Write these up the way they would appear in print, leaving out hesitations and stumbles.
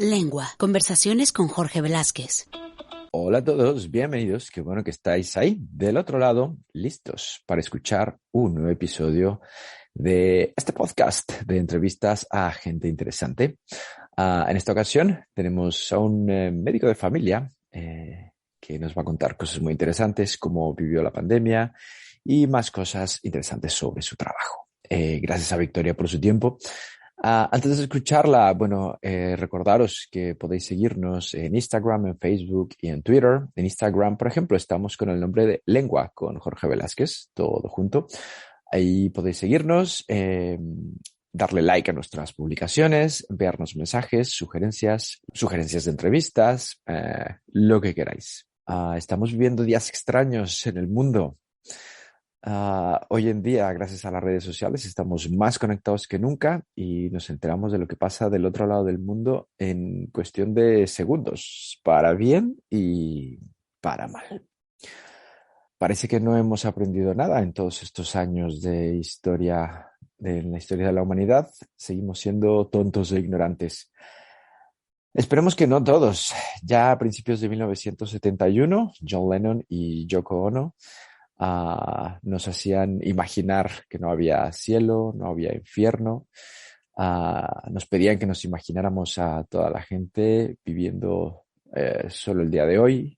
Lengua. Conversaciones con Jorge Velázquez. Hola a todos, bienvenidos. Qué bueno que estáis ahí del otro lado, listos para escuchar un nuevo episodio de este podcast de entrevistas a gente interesante. En esta ocasión tenemos a un médico de familia que nos va a contar cosas muy interesantes, cómo vivió la pandemia y más cosas interesantes sobre su trabajo. Gracias a Victoria por su tiempo. Antes de escucharla, recordaros que podéis seguirnos en Instagram, en Facebook y en Twitter. En Instagram, por ejemplo, estamos con el nombre de Lengua con Jorge Velázquez, todo junto. Ahí podéis seguirnos, darle like a nuestras publicaciones, enviarnos mensajes, sugerencias de entrevistas, lo que queráis. Estamos viviendo días extraños en el mundo. Hoy en día, gracias a las redes sociales, estamos más conectados que nunca y nos enteramos de lo que pasa del otro lado del mundo en cuestión de segundos, para bien y para mal. Parece que no hemos aprendido nada en todos estos años de historia, de la historia de la humanidad. Seguimos siendo tontos e ignorantes. Esperemos que no todos. Ya a principios de 1971, John Lennon y Yoko Ono nos hacían imaginar que no había cielo, no había infierno. Nos pedían que nos imagináramos a toda la gente viviendo solo el día de hoy.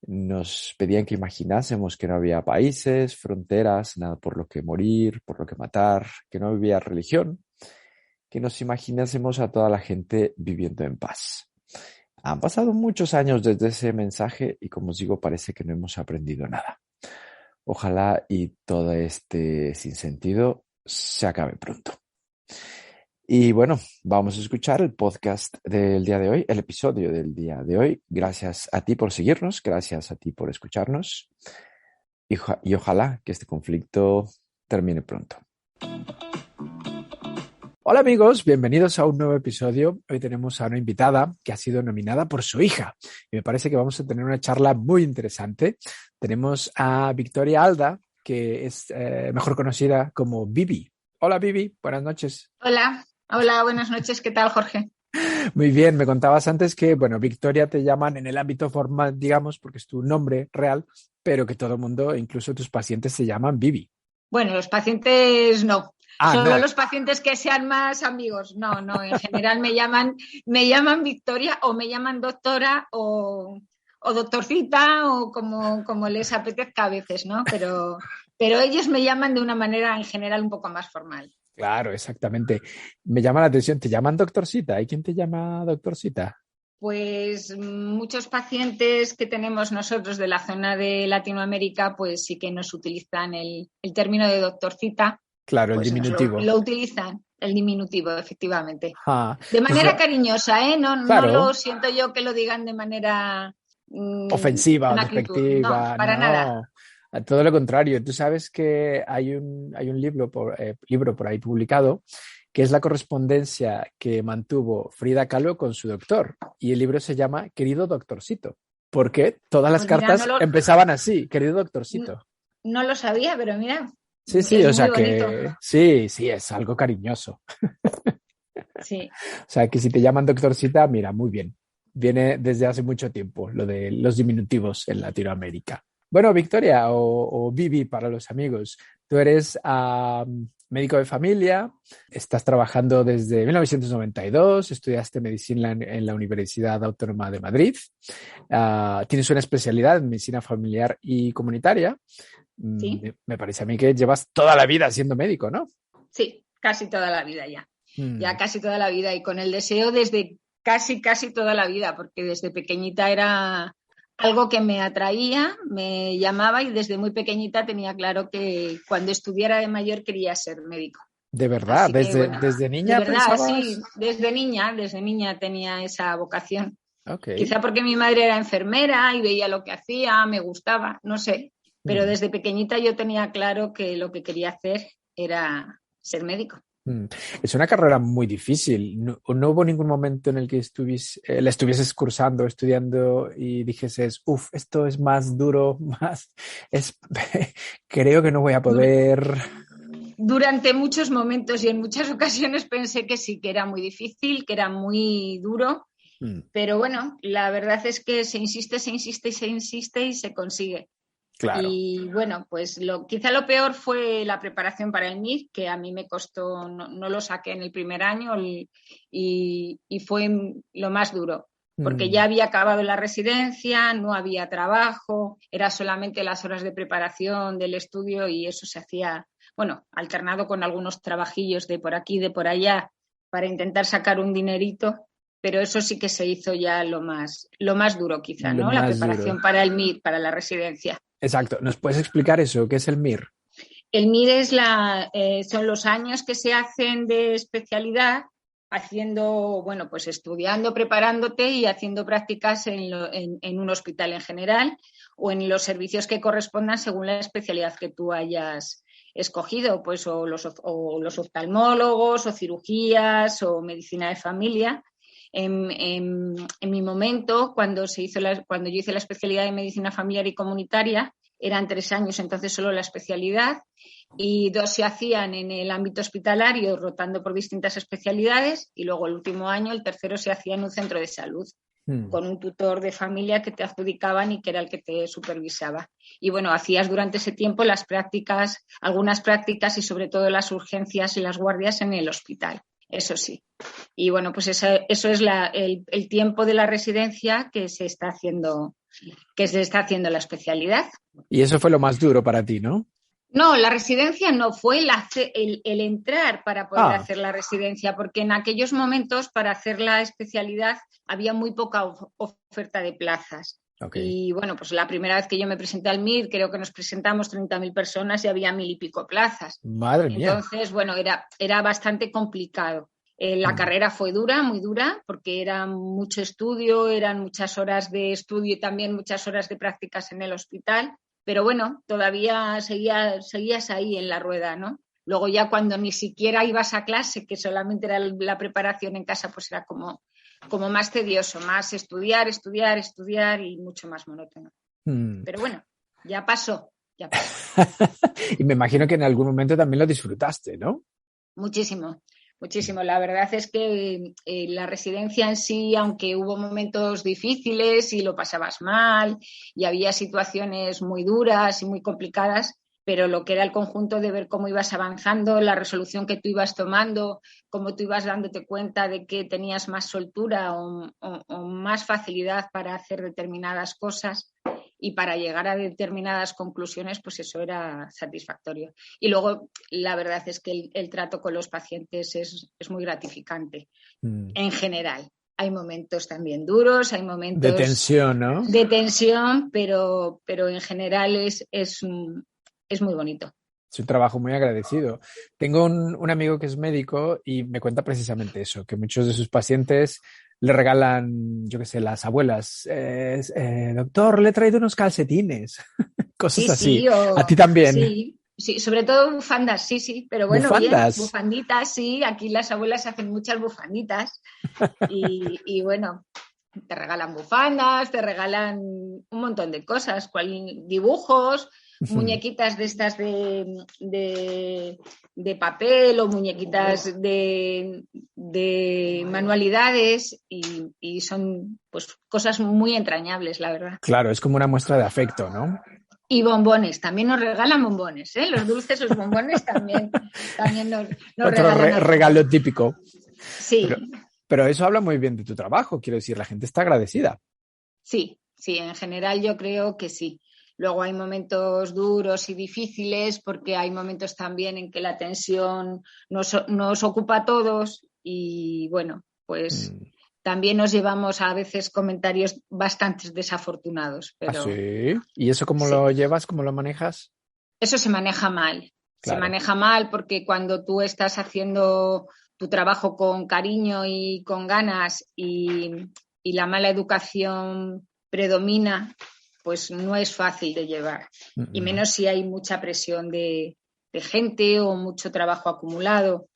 Nos pedían que imaginásemos que no había países, fronteras, nada por lo que morir, por lo que matar, que no había religión, que nos imaginásemos a toda la gente viviendo en paz. Han pasado muchos años desde ese mensaje y, como os digo, parece que no hemos aprendido nada. Ojalá y todo este sinsentido se acabe pronto. Y bueno, vamos a escuchar el podcast del día de hoy, el episodio del día de hoy. Gracias a ti por seguirnos, gracias a ti por escucharnos y ojalá que este conflicto termine pronto. Hola amigos, bienvenidos a un nuevo episodio. Hoy tenemos a una invitada que ha sido nominada por su hija y me parece que vamos a tener una charla muy interesante. Tenemos a Victoria Alda, que es mejor conocida como Bibi. Hola Bibi, buenas noches. Hola, buenas noches. ¿Qué tal, Jorge? Muy bien, me contabas antes que, Victoria te llaman en el ámbito formal, digamos, porque es tu nombre real, pero que todo el mundo, incluso tus pacientes, se llaman Bibi. Bueno, los pacientes no. Solo no. Los pacientes que sean más amigos. No, en general me llaman Victoria o me llaman doctora o doctorcita o como les apetezca a veces, ¿no? Pero ellos me llaman de una manera en general un poco más formal. Claro, exactamente. Me llama la atención, ¿te llaman doctorcita? ¿Hay quien te llama doctorcita? Pues muchos pacientes que tenemos nosotros de la zona de Latinoamérica, pues sí que nos utilizan el término de doctorcita. Claro, pues el diminutivo. Lo utilizan, el diminutivo, efectivamente. Ah, de manera cariñosa, ¿eh? Claro. No lo siento yo que lo digan de manera ofensiva o despectiva. No, para nada. Todo lo contrario. Tú sabes que hay un libro por ahí publicado que es la correspondencia que mantuvo Frida Kahlo con su doctor. Y el libro se llama Querido Doctorcito. Porque todas las cartas empezaban así, querido doctorcito. No lo sabía, pero mira. Sí, o sea que sí, es algo cariñoso. Sí. O sea que si te llaman doctorcita, mira, muy bien. Viene desde hace mucho tiempo lo de los diminutivos en Latinoamérica. Bueno, Victoria o Bibi para los amigos, tú eres médico de familia, estás trabajando desde 1992, estudiaste medicina en la Universidad Autónoma de Madrid, tienes una especialidad en medicina familiar y comunitaria. Sí. Me parece a mí que llevas toda la vida siendo médico, ¿no? Sí, casi toda la vida ya. Ya casi toda la vida y con el deseo desde casi toda la vida, porque desde pequeñita era algo que me atraía, me llamaba y desde muy pequeñita tenía claro que cuando estudiara de mayor quería ser médico. ¿De verdad? ¿Desde niña? De verdad, pensabas? sí, desde niña tenía esa vocación. Okay. Quizá porque mi madre era enfermera y veía lo que hacía, me gustaba, no sé. Pero desde pequeñita yo tenía claro que lo que quería hacer era ser médico. Es una carrera muy difícil. No hubo ningún momento en el que la estuvieses cursando, estudiando y dijeses, esto es más duro, creo que no voy a poder. Durante muchos momentos y en muchas ocasiones pensé que sí, que era muy difícil, que era muy duro Pero bueno, la verdad es que se insiste y se consigue. Claro. Y bueno, pues quizá lo peor fue la preparación para el MIR, que a mí me costó, no lo saqué en el primer año y fue lo más duro, porque ya había acabado la residencia, no había trabajo, era solamente las horas de preparación del estudio y eso se hacía, bueno, alternado con algunos trabajillos de por aquí, de por allá, para intentar sacar un dinerito. Pero eso sí que se hizo ya lo más duro quizá, ¿no? La preparación para el MIR, para la residencia. Exacto. ¿Nos puedes explicar eso? ¿Qué es el MIR? El MIR son los años que se hacen de especialidad haciendo, bueno, pues estudiando, preparándote y haciendo prácticas en un hospital en general o en los servicios que correspondan según la especialidad que tú hayas escogido, pues o los oftalmólogos o cirugías o medicina de familia. En mi momento, cuando yo hice la especialidad de medicina familiar y comunitaria, eran 3 años, entonces solo la especialidad, y 2 se hacían en el ámbito hospitalario, rotando por distintas especialidades, y luego el último año, el tercero, se hacía en un centro de salud, con un tutor de familia que te adjudicaban y que era el que te supervisaba. Y bueno, hacías durante ese tiempo algunas prácticas y sobre todo las urgencias y las guardias en el hospital. Eso sí. Y bueno, pues eso es el tiempo de la residencia que se está haciendo la especialidad. Y eso fue lo más duro para ti, ¿no? No, la residencia no, fue el entrar para poder hacer la residencia, porque en aquellos momentos para hacer la especialidad había muy poca oferta de plazas. Okay. Y bueno, pues la primera vez que yo me presenté al MIR, creo que nos presentamos 30.000 personas y había 1.000 y pico plazas. Madre mía. Entonces, bueno, era bastante complicado. La carrera fue dura, muy dura, porque era mucho estudio, eran muchas horas de estudio y también muchas horas de prácticas en el hospital. Pero bueno, todavía seguías ahí en la rueda, ¿no? Luego ya cuando ni siquiera ibas a clase, que solamente era la preparación en casa, pues era como más tedioso, más estudiar y mucho más monótono. Pero bueno, ya pasó. Y me imagino que en algún momento también lo disfrutaste, ¿no? Muchísimo. La verdad es que la residencia en sí, aunque hubo momentos difíciles y lo pasabas mal y había situaciones muy duras y muy complicadas, pero lo que era el conjunto de ver cómo ibas avanzando, la resolución que tú ibas tomando, cómo tú ibas dándote cuenta de que tenías más soltura o más facilidad para hacer determinadas cosas y para llegar a determinadas conclusiones, pues eso era satisfactorio. Y luego, la verdad es que el trato con los pacientes es muy gratificante en general. Hay momentos también duros, hay momentos de tensión, ¿no? De tensión, pero en general es muy bonito. Es un trabajo muy agradecido. Tengo un amigo que es médico y me cuenta precisamente eso, que muchos de sus pacientes le regalan, yo qué sé, las abuelas. Doctor, le he traído unos calcetines. Cosas así. Sí, ¿A ti también? Sí, sobre todo bufandas, sí. Pero bueno, ¿Bufandas? Bien, bufanditas, sí. Aquí las abuelas hacen muchas bufanditas. y bueno, te regalan bufandas, te regalan un montón de cosas, dibujos, muñequitas de estas de papel o muñequitas de manualidades y son pues cosas muy entrañables, la verdad. Claro, es como una muestra de afecto, ¿no? Y bombones, también nos regalan bombones, ¿eh? Los dulces, los bombones también nos Otro regalan. Regalo típico. Sí. Pero eso habla muy bien de tu trabajo, quiero decir, la gente está agradecida. Sí, en general yo creo que sí. Luego hay momentos duros y difíciles porque hay momentos también en que la tensión nos ocupa a todos y bueno, pues también nos llevamos a veces comentarios bastante desafortunados. Pero, ¿Ah, sí? ¿Y eso cómo lo llevas, cómo lo manejas? Eso se maneja mal. Claro. Se maneja mal porque cuando tú estás haciendo tu trabajo con cariño y con ganas y la mala educación predomina, pues no es fácil de llevar. Y menos si hay mucha presión de gente o mucho trabajo acumulado.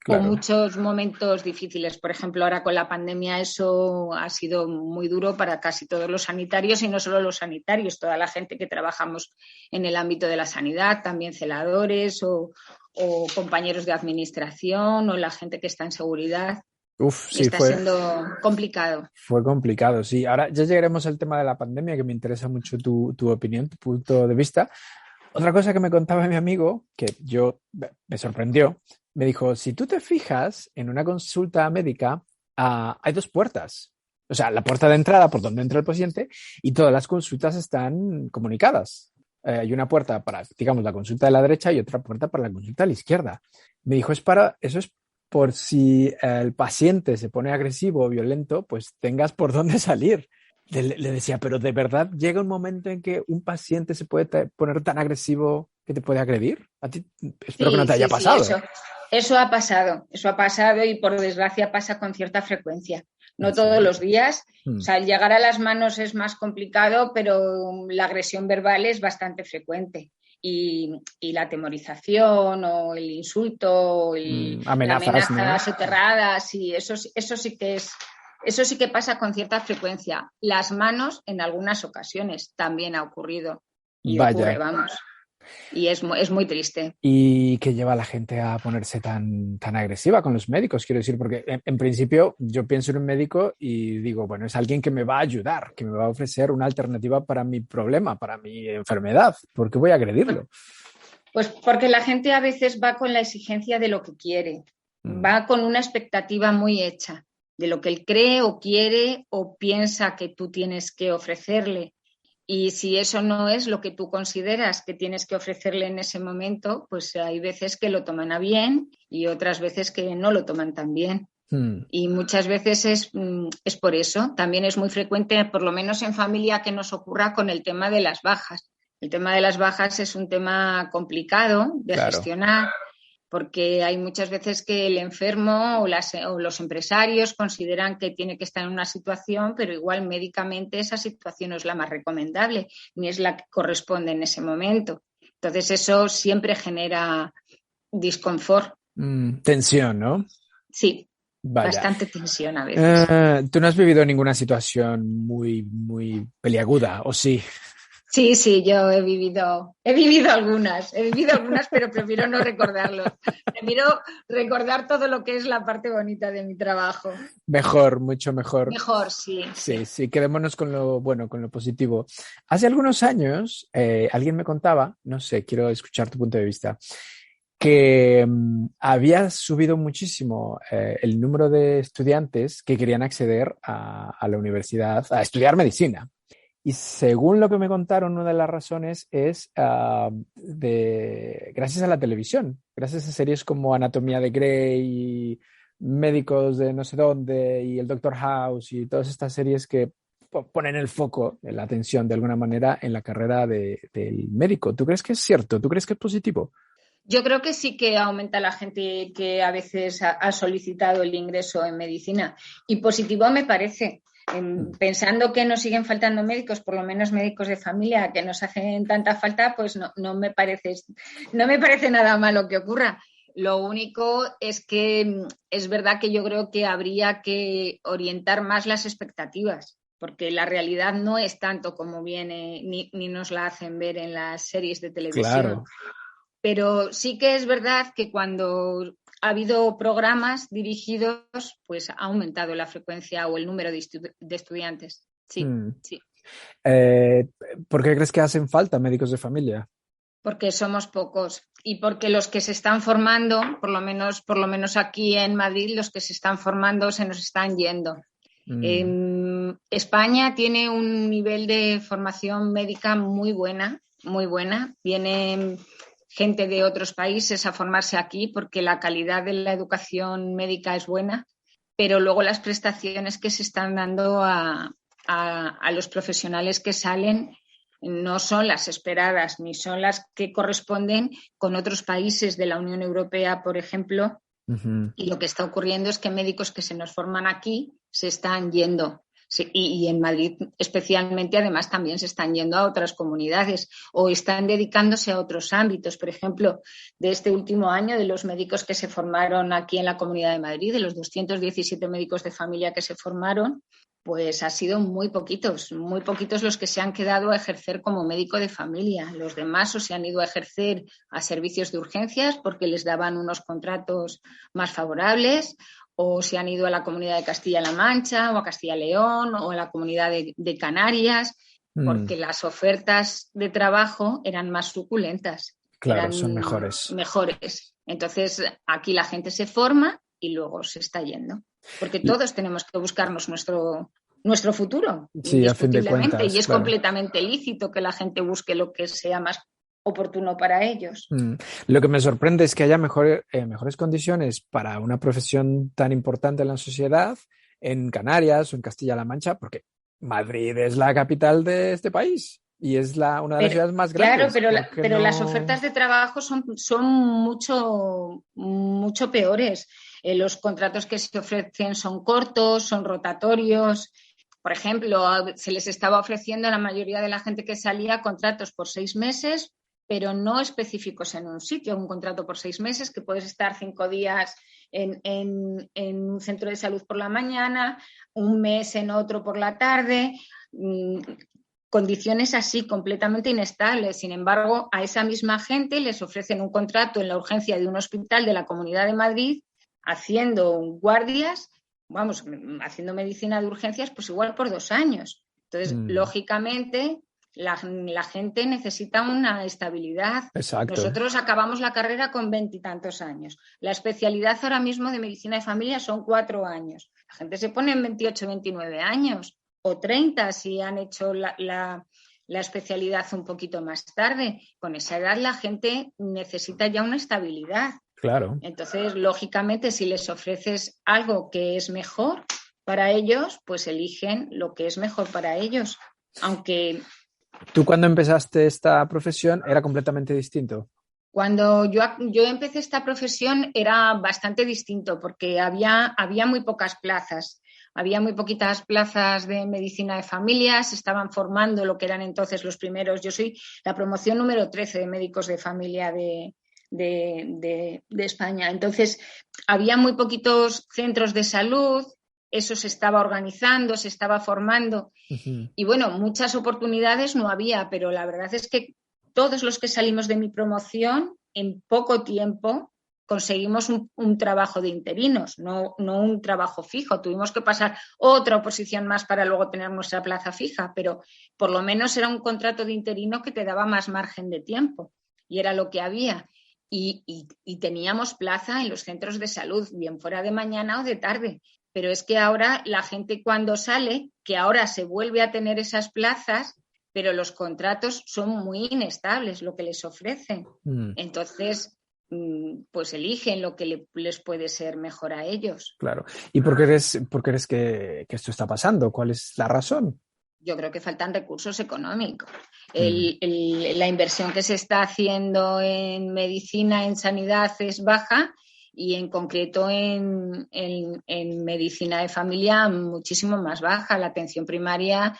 Claro. O muchos momentos difíciles. Por ejemplo, ahora con la pandemia eso ha sido muy duro para casi todos los sanitarios y no solo los sanitarios, toda la gente que trabajamos en el ámbito de la sanidad, también celadores o compañeros de administración o la gente que está en seguridad. Sí, está siendo complicado. Fue complicado, sí. Ahora ya llegaremos al tema de la pandemia, que me interesa mucho tu opinión, tu punto de vista. Otra cosa que me contaba mi amigo, que me sorprendió, me dijo, si tú te fijas en una consulta médica, hay dos puertas. O sea, la puerta de entrada por donde entra el paciente y todas las consultas están comunicadas. Hay una puerta para, digamos, la consulta de la derecha y otra puerta para la consulta de la izquierda. Me dijo, eso es por si el paciente se pone agresivo o violento, pues tengas por dónde salir. Le decía, pero ¿de verdad llega un momento en que un paciente se puede poner tan agresivo que te puede agredir? A ti espero que no te haya pasado. Sí, eso ha pasado y por desgracia pasa con cierta frecuencia. No todos los días. O sea, el llegar a las manos es más complicado, pero la agresión verbal es bastante frecuente. Y la atemorización o el insulto o la amenaza soterrada, sí, eso sí que pasa con cierta frecuencia. Las manos, en algunas ocasiones, también ha ocurrido. Y ocurre, vamos. Y es muy triste. ¿Y qué lleva a la gente a ponerse tan agresiva con los médicos? Quiero decir, porque en principio yo pienso en un médico y digo, bueno, es alguien que me va a ayudar, que me va a ofrecer una alternativa para mi problema, para mi enfermedad. ¿Por qué voy a agredirlo? Pues porque la gente a veces va con la exigencia de lo que quiere, va con una expectativa muy hecha de lo que él cree o quiere o piensa que tú tienes que ofrecerle. Y si eso no es lo que tú consideras que tienes que ofrecerle en ese momento, pues hay veces que lo toman a bien y otras veces que no lo toman tan bien. Y muchas veces es por eso. También es muy frecuente, por lo menos en familia, que nos ocurra con el tema de las bajas. El tema de las bajas es un tema complicado de gestionar, porque hay muchas veces que el enfermo o los empresarios consideran que tiene que estar en una situación, pero igual médicamente esa situación no es la más recomendable, ni es la que corresponde en ese momento. Entonces eso siempre genera disconfort. Tensión, ¿no? Sí, bastante tensión a veces. ¿Tú no has vivido ninguna situación muy, muy peliaguda, o sí? Sí, yo he vivido algunas, pero prefiero no recordarlo. Prefiero recordar todo lo que es la parte bonita de mi trabajo. Mejor, mucho mejor. Mejor, sí. Sí, quedémonos con lo bueno, con lo positivo. Hace algunos años, alguien me contaba, no sé, quiero escuchar tu punto de vista, que había subido muchísimo el número de estudiantes que querían acceder a la universidad a estudiar medicina. Y según lo que me contaron, una de las razones es gracias a la televisión, gracias a series como Anatomía de Grey y Médicos de no sé dónde y el Doctor House y todas estas series que ponen el foco, la atención de alguna manera en la carrera del médico. ¿Tú crees que es cierto? ¿Tú crees que es positivo? Yo creo que sí que aumenta la gente que a veces ha solicitado el ingreso en medicina. Y positivo me parece. Pensando que nos siguen faltando médicos, por lo menos médicos de familia, que nos hacen tanta falta, pues no me parece nada malo que ocurra. Lo único es que es verdad que yo creo que habría que orientar más las expectativas, porque la realidad no es tanto como viene ni nos la hacen ver en las series de televisión. Claro. Pero sí que es verdad que cuando ha habido programas dirigidos, pues ha aumentado la frecuencia o el número de estudiantes. Sí, sí. ¿Por qué crees que hacen falta médicos de familia? Porque somos pocos y porque los que se están formando, por lo menos aquí en Madrid, los que se están formando se nos están yendo. España tiene un nivel de formación médica muy buena, muy buena. Vienen gente de otros países a formarse aquí porque la calidad de la educación médica es buena, pero luego las prestaciones que se están dando a los profesionales que salen no son las esperadas ni son las que corresponden con otros países de la Unión Europea, por ejemplo. Y lo que está ocurriendo es que médicos que se nos forman aquí se están yendo. Sí, y en Madrid especialmente, además, también se están yendo a otras comunidades o están dedicándose a otros ámbitos. Por ejemplo, de este último año, de los médicos que se formaron aquí en la Comunidad de Madrid, de los 217 médicos de familia que se formaron, pues ha sido muy poquitos los que se han quedado a ejercer como médico de familia. Los demás o se han ido a ejercer a servicios de urgencias porque les daban unos contratos más favorables o se han ido a la Comunidad de Castilla-La Mancha o a Castilla-León o a la Comunidad de Canarias, porque las ofertas de trabajo eran más suculentas. Claro, son mejores. Entonces, aquí la gente se forma y luego se está yendo. Porque todos tenemos que buscarnos nuestro futuro, sí, a fin de cuentas, y es completamente lícito que la gente busque lo que sea más oportuno para ellos. Lo que me sorprende es que haya mejores condiciones para una profesión tan importante en la sociedad en Canarias o en Castilla-La Mancha, porque Madrid es la capital de este país y es una de las ciudades más grandes. Claro, pero las ofertas de trabajo son mucho, mucho peores. Los contratos que se ofrecen son cortos, son rotatorios. Por ejemplo, se les estaba ofreciendo a la mayoría de la gente que salía contratos por 6 meses, pero no específicos en un sitio. Un contrato por 6 meses que puedes estar 5 días en un centro de salud por la mañana, un mes en otro por la tarde, condiciones así completamente inestables. Sin embargo, a esa misma gente les ofrecen un contrato en la urgencia de un hospital de la Comunidad de Madrid haciendo guardias, haciendo medicina de urgencias, pues igual por 2 años. Entonces, lógicamente, la gente necesita una estabilidad. Exacto. Nosotros acabamos la carrera con 20 y tantos años. La especialidad ahora mismo de medicina de familia son 4 años. La gente se pone en 28, 29 años o 30 si han hecho la especialidad un poquito más tarde. Con esa edad la gente necesita ya una estabilidad. Claro. Entonces, lógicamente, si les ofreces algo que es mejor para ellos, pues eligen lo que es mejor para ellos. Aunque... ¿Tú cuando empezaste esta profesión era completamente distinto? Cuando yo empecé esta profesión era bastante distinto porque había muy pocas plazas. Había muy poquitas plazas de medicina de familia, se estaban formando lo que eran entonces los primeros. Yo soy la promoción número 13 de médicos de familia de España. Entonces, había muy poquitos centros de salud, eso se estaba organizando, se estaba formando. Uh-huh. Y bueno, muchas oportunidades no había, pero la verdad es que todos los que salimos de mi promoción, en poco tiempo conseguimos un trabajo de interinos, no un trabajo fijo. Tuvimos que pasar otra oposición más para luego tener nuestra plaza fija, pero por lo menos era un contrato de interino que te daba más margen de tiempo y era lo que había. Y teníamos plaza en los centros de salud, bien fuera de mañana o de tarde. Pero es que ahora la gente cuando sale, que ahora se vuelve a tener esas plazas, pero los contratos son muy inestables lo que les ofrecen. Entonces, pues eligen lo que les puede ser mejor a ellos. Claro. ¿Y por qué crees que esto está pasando? ¿Cuál es la razón? Yo creo que faltan recursos económicos. La inversión que se está haciendo en medicina, en sanidad es baja y en concreto en medicina de familia muchísimo más baja. La atención primaria,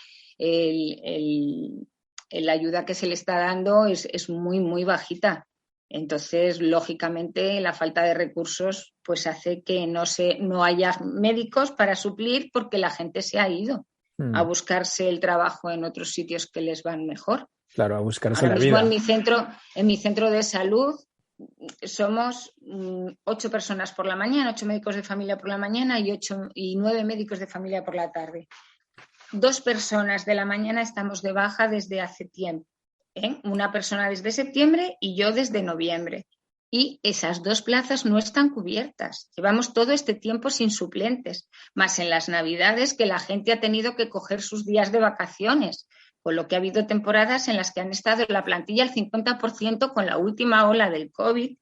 la ayuda que se le está dando es muy, muy bajita. Entonces, lógicamente, la falta de recursos pues hace que no haya médicos para suplir porque la gente se ha ido a buscarse el trabajo en otros sitios que les van mejor. Claro, a buscarse ahora la mismo vida. En mi centro de salud somos 8 personas por la mañana, 8 médicos de familia por la mañana y 9 médicos de familia por la tarde. 2 personas de la mañana estamos de baja desde hace tiempo. Una persona desde septiembre y yo desde noviembre. Y esas 2 plazas no están cubiertas. Llevamos todo este tiempo sin suplentes, más en las Navidades que la gente ha tenido que coger sus días de vacaciones, con lo que ha habido temporadas en las que han estado en la plantilla el 50% con la última ola del COVID,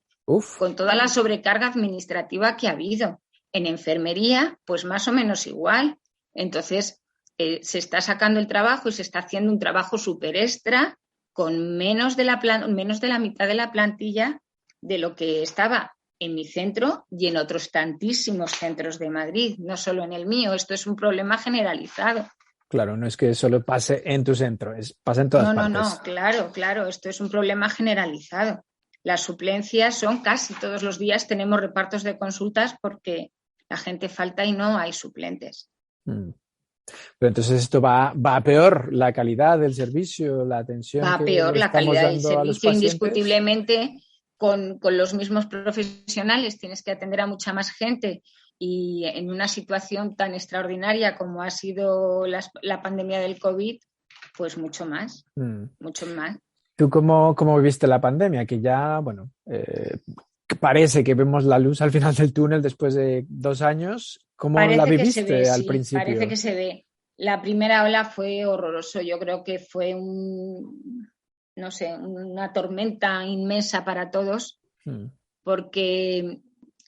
con toda la sobrecarga administrativa que ha habido. En enfermería, pues más o menos igual. Entonces, se está sacando el trabajo y se está haciendo un trabajo súper extra con menos de la mitad de la plantilla de lo que estaba en mi centro y en otros tantísimos centros de Madrid, no solo en el mío. Esto es un problema generalizado. Claro, no es que solo pase en tu centro, pasa en todas partes. No, claro, esto es un problema generalizado. Las suplencias son casi todos los días, tenemos repartos de consultas porque la gente falta y no hay suplentes. Pero entonces esto va a peor, la calidad del servicio, la atención va a peor, la calidad del servicio indiscutiblemente. Con los mismos profesionales tienes que atender a mucha más gente y en una situación tan extraordinaria como ha sido la pandemia del COVID, pues mucho más, mucho más. ¿Tú cómo viviste la pandemia? Que ya, bueno, que parece que vemos la luz al final del túnel después de 2 años. ¿Cómo la viviste al principio? Parece que se ve. La primera ola fue horroroso. Yo creo que fue una tormenta inmensa para todos, porque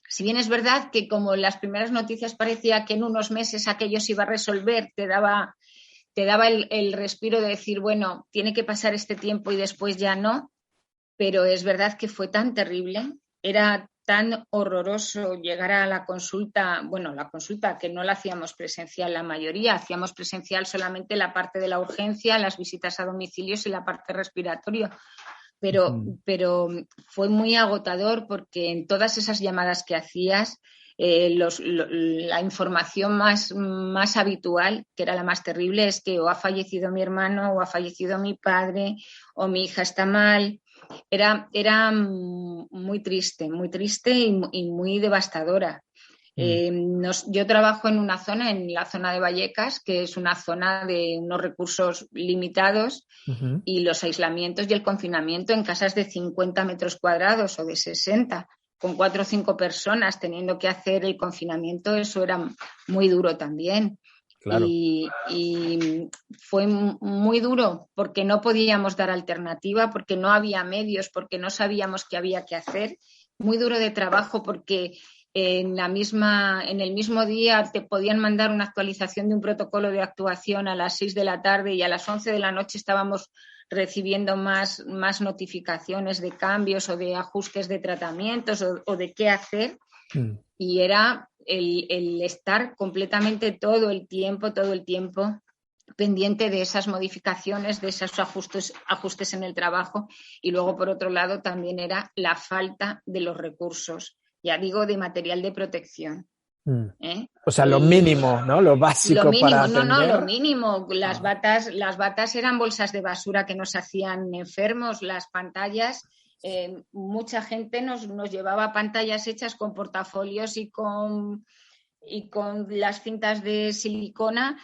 si bien es verdad que como las primeras noticias parecía que en unos meses aquello se iba a resolver, te daba el respiro de decir, bueno, tiene que pasar este tiempo y después ya no, pero es verdad que fue tan terrible, era tan horroroso llegar a la consulta que no la hacíamos presencial la mayoría, hacíamos presencial solamente la parte de la urgencia, las visitas a domicilios y la parte respiratoria. Pero fue muy agotador porque en todas esas llamadas que hacías, la información más habitual, que era la más terrible, es que o ha fallecido mi hermano, o ha fallecido mi padre, o mi hija está mal. Era muy triste y muy devastadora. Yo trabajo en la zona de Vallecas, que es una zona de unos recursos limitados, y los aislamientos y el confinamiento en casas de 50 metros cuadrados o de 60, con 4 o 5 personas teniendo que hacer el confinamiento, eso era muy duro también. Claro. Y fue muy duro porque no podíamos dar alternativa, porque no había medios, porque no sabíamos qué había que hacer. Muy duro de trabajo porque en el mismo día te podían mandar una actualización de un protocolo de actuación a las 6 de la tarde y a las 11 de la noche estábamos recibiendo más notificaciones de cambios o de ajustes de tratamientos o de qué hacer. Y era el estar completamente todo el tiempo pendiente de esas modificaciones, de esos ajustes en el trabajo. Y luego, por otro lado, también era la falta de los recursos, ya digo, de material de protección. O sea, lo mínimo, ¿no? Lo básico. Lo mínimo, para atender. Lo mínimo. Las batas eran bolsas de basura que nos hacían enfermos, las pantallas. Mucha gente nos llevaba pantallas hechas con portafolios y con las cintas de silicona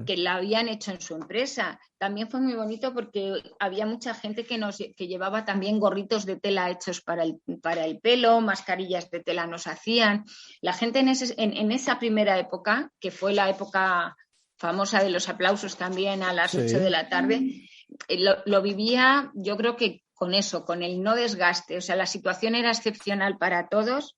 que la habían hecho en su empresa. También fue muy bonito porque había mucha gente que llevaba también gorritos de tela hechos para el pelo, mascarillas de tela nos hacían. La gente en esa primera época, que fue la época famosa de los aplausos también a las 8 de la tarde, lo vivía, yo creo que con eso, con el no desgaste. O sea, la situación era excepcional para todos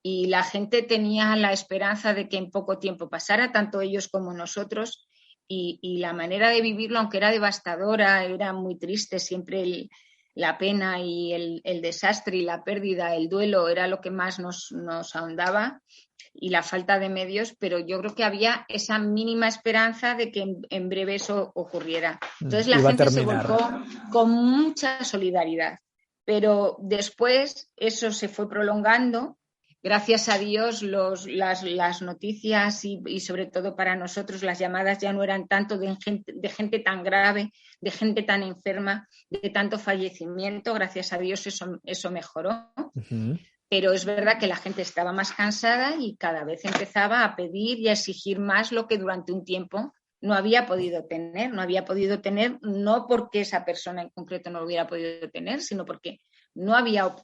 y la gente tenía la esperanza de que en poco tiempo pasara, tanto ellos como nosotros, y la manera de vivirlo, aunque era devastadora, era muy triste, siempre la pena y el desastre y la pérdida, el duelo, era lo que más nos ahondaba, y la falta de medios, pero yo creo que había esa mínima esperanza de que en breve eso ocurriera. Entonces la gente se volcó con mucha solidaridad, pero después eso se fue prolongando. Gracias a Dios las noticias y sobre todo para nosotros las llamadas ya no eran tanto de gente tan grave, de gente tan enferma, de tanto fallecimiento. Gracias a Dios eso mejoró. Pero es verdad que la gente estaba más cansada y cada vez empezaba a pedir y a exigir más lo que durante un tiempo no había podido tener. No había podido tener no porque esa persona en concreto no lo hubiera podido tener, sino porque no había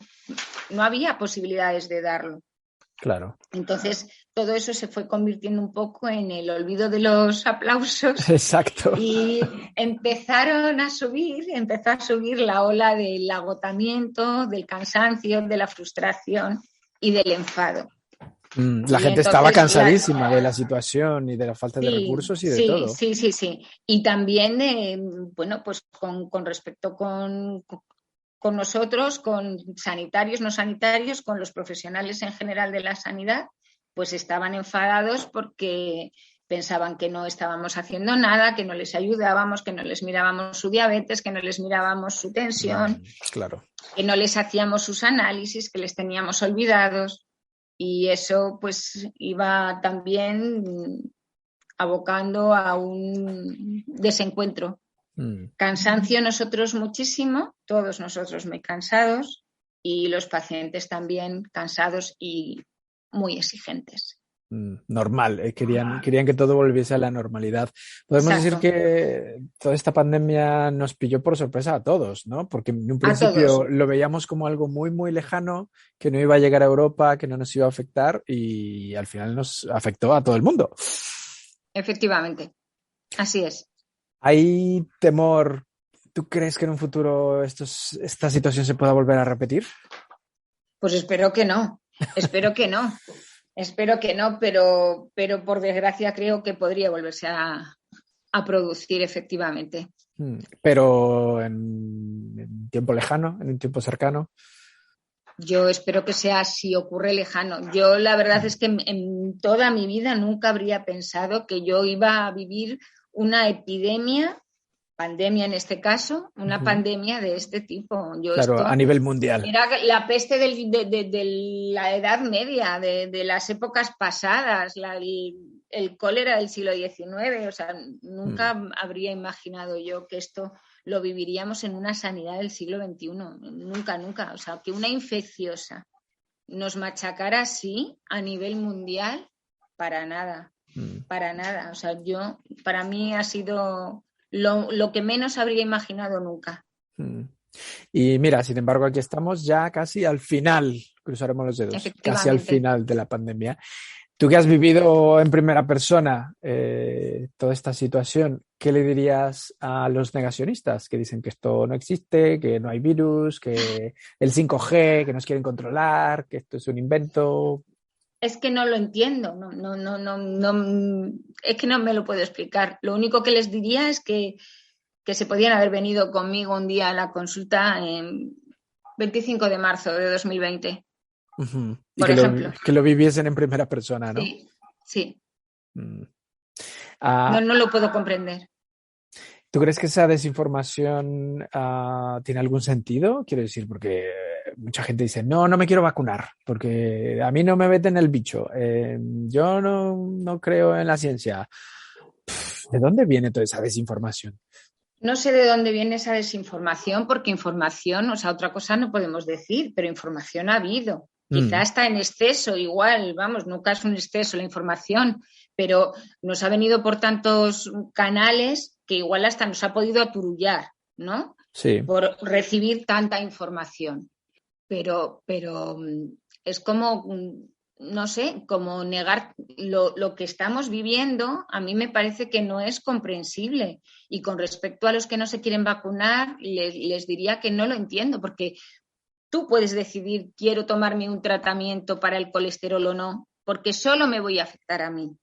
posibilidades de darlo. Claro. Entonces, todo eso se fue convirtiendo un poco en el olvido de los aplausos. Exacto. Y empezó a subir la ola del agotamiento, del cansancio, de la frustración y del enfado. La gente estaba cansadísima de la situación y de la falta de recursos y de todo. Sí. Y también, pues con respecto con nosotros, con sanitarios, no sanitarios, con los profesionales en general de la sanidad, pues estaban enfadados porque pensaban que no estábamos haciendo nada, que no les ayudábamos, que no les mirábamos su diabetes, que no les mirábamos su tensión, claro, que no les hacíamos sus análisis, que les teníamos olvidados. Y eso pues iba también abocando a un desencuentro. Cansancio nosotros muchísimo, todos nosotros muy cansados y los pacientes también cansados y muy exigentes. normal. Querían que todo volviese a la normalidad. Podemos decir que toda esta pandemia nos pilló por sorpresa a todos, ¿no? Porque en un principio lo veíamos como algo muy, muy lejano, que no iba a llegar a Europa, que no nos iba a afectar y al final nos afectó a todo el mundo. Efectivamente, así es. ¿Hay temor? ¿Tú crees que en un futuro esta situación se pueda volver a repetir? Pues espero que no, espero que no, pero por desgracia creo que podría volverse a producir efectivamente. Pero en tiempo lejano, en un tiempo cercano. Yo espero que sea si ocurre lejano. Yo la verdad es que en toda mi vida nunca habría pensado que yo iba a vivir una pandemia en este caso, una pandemia de este tipo. Claro, a nivel mundial. Era la peste de la Edad Media, de las épocas pasadas, el cólera del siglo XIX. O sea, nunca habría imaginado yo que esto lo viviríamos en una sanidad del siglo XXI. Nunca, nunca. O sea, que una infecciosa nos machacara así a nivel mundial, para nada. Para nada. O sea, para mí ha sido lo que menos habría imaginado nunca. Y mira, sin embargo, aquí estamos ya casi al final, cruzaremos los dedos, casi al final de la pandemia. Tú que has vivido en primera persona toda esta situación, ¿qué le dirías a los negacionistas que dicen que esto no existe, que no hay virus, que el 5G, que nos quieren controlar, que esto es un invento? Es que no lo entiendo, no, es que no me lo puedo explicar. Lo único que les diría es que se podían haber venido conmigo un día a la consulta en 25 de marzo de 2020. Por ejemplo. Que lo viviesen en primera persona, ¿no? Sí. No lo puedo comprender. ¿Tú crees que esa desinformación tiene algún sentido? Quiero decir, porque mucha gente dice, no me quiero vacunar, porque a mí no me meten el bicho. Yo no creo en la ciencia. ¿De dónde viene toda esa desinformación? No sé de dónde viene esa desinformación, porque información, o sea, otra cosa no podemos decir, pero información ha habido. Quizá está en exceso, igual, vamos, nunca es un exceso la información, pero nos ha venido por tantos canales que igual hasta nos ha podido aturullar, ¿no? Sí. Por recibir tanta información. Pero es como, no sé, como negar lo que estamos viviendo. A mí me parece que no es comprensible. Y con respecto a los que no se quieren vacunar, les diría que no lo entiendo, porque tú puedes decidir, quiero tomarme un tratamiento para el colesterol o no, porque solo me voy a afectar a mí.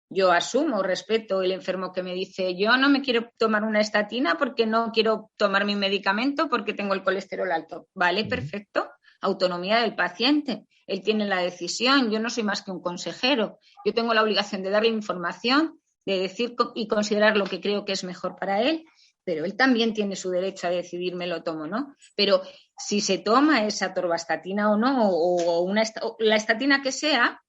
Yo asumo, respeto el enfermo que me dice, yo no me quiero tomar una estatina porque no quiero tomar mi medicamento porque tengo el colesterol alto. Vale, perfecto. Autonomía del paciente. Él tiene la decisión. Yo no soy más que un consejero. Yo tengo la obligación de darle información, de decir y considerar lo que creo que es mejor para él, pero él también tiene su derecho a decidir, me lo tomo, ¿no? Pero si se toma esa atorvastatina o no, o la estatina que sea,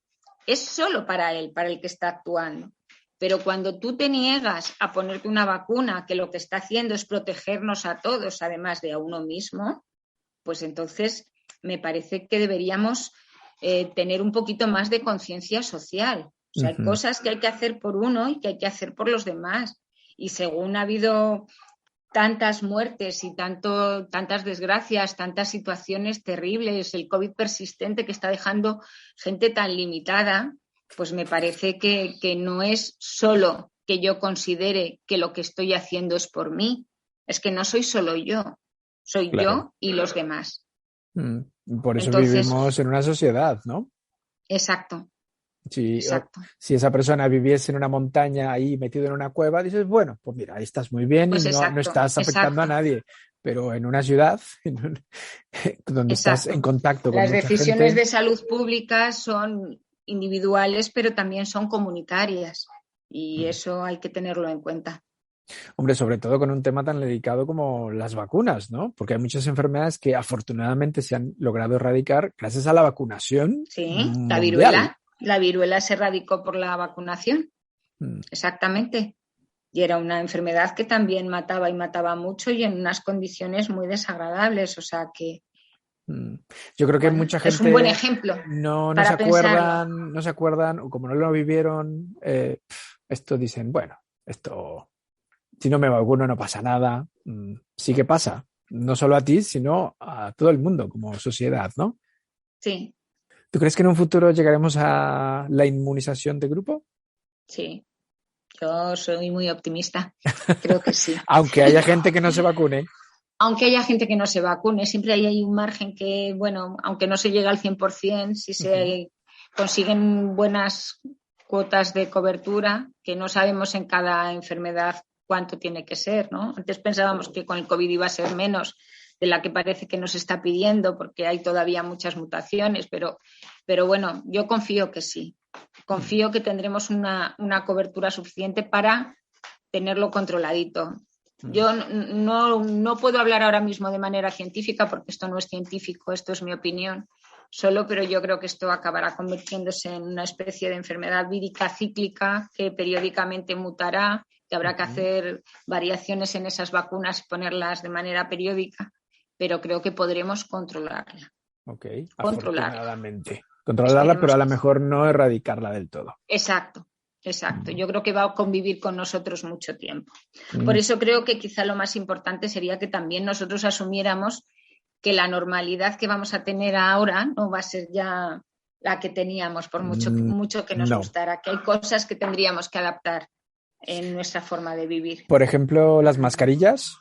es solo para él, para el que está actuando. Pero cuando tú te niegas a ponerte una vacuna que lo que está haciendo es protegernos a todos, además de a uno mismo, pues entonces me parece que deberíamos tener un poquito más de conciencia social. O sea, hay cosas que hay que hacer por uno y que hay que hacer por los demás. Y según ha habido tantas muertes y tantas desgracias, tantas situaciones terribles, el COVID persistente que está dejando gente tan limitada, pues me parece que no es solo que yo considere que lo que estoy haciendo es por mí, es que no soy solo yo, soy yo y los demás. Por eso vivimos en una sociedad, ¿no? Exacto. Si esa persona viviese en una montaña ahí metido en una cueva, dices, bueno, pues mira, ahí estás muy bien y no estás afectando a nadie. Pero en una ciudad donde estás en contacto con las mucha decisiones gente... de salud pública son individuales, pero también son comunitarias. Y eso hay que tenerlo en cuenta. Hombre, sobre todo con un tema tan delicado como las vacunas, ¿no? Porque hay muchas enfermedades que afortunadamente se han logrado erradicar gracias a la vacunación. Sí, mundial. La viruela se erradicó por la vacunación. Exactamente. Y era una enfermedad que también mataba y mataba mucho y en unas condiciones muy desagradables. O sea que Yo creo que mucha gente es un buen ejemplo no para se acuerdan, o como no lo vivieron, esto dicen, bueno, esto, si no me vacuno no pasa nada. Sí que pasa, no solo a ti, sino a todo el mundo como sociedad, ¿no? Sí, ¿Tú crees que en un futuro llegaremos a la inmunización de grupo? sí. Yo soy muy optimista. Creo que sí. Aunque haya gente que no se vacune. Aunque haya gente que no se vacune, siempre hay un margen que, bueno, aunque no se llega al 100%, si se consiguen buenas cuotas de cobertura, que no sabemos en cada enfermedad cuánto tiene que ser, ¿no? Antes pensábamos que con el COVID iba a ser menos de la que parece que nos está pidiendo, porque hay todavía muchas mutaciones, pero bueno, yo confío que sí. Confío que tendremos una cobertura suficiente para tenerlo controladito. Yo no puedo hablar ahora mismo de manera científica porque esto no es científico, esto es mi opinión solo, pero yo creo que esto acabará convirtiéndose en una especie de enfermedad vírica cíclica que periódicamente mutará, que habrá que hacer variaciones en esas vacunas y ponerlas de manera periódica, pero creo que podremos controlarla. Ok, afortunadamente. Controlarla, pero a lo mejor no erradicarla del todo. Exacto. Yo creo que va a convivir con nosotros mucho tiempo. Por eso creo que quizá lo más importante sería que también nosotros asumiéramos que la normalidad que vamos a tener ahora no va a ser ya la que teníamos, por mucho que nos gustara, que hay cosas que tendríamos que adaptar en nuestra forma de vivir. Por ejemplo, las mascarillas.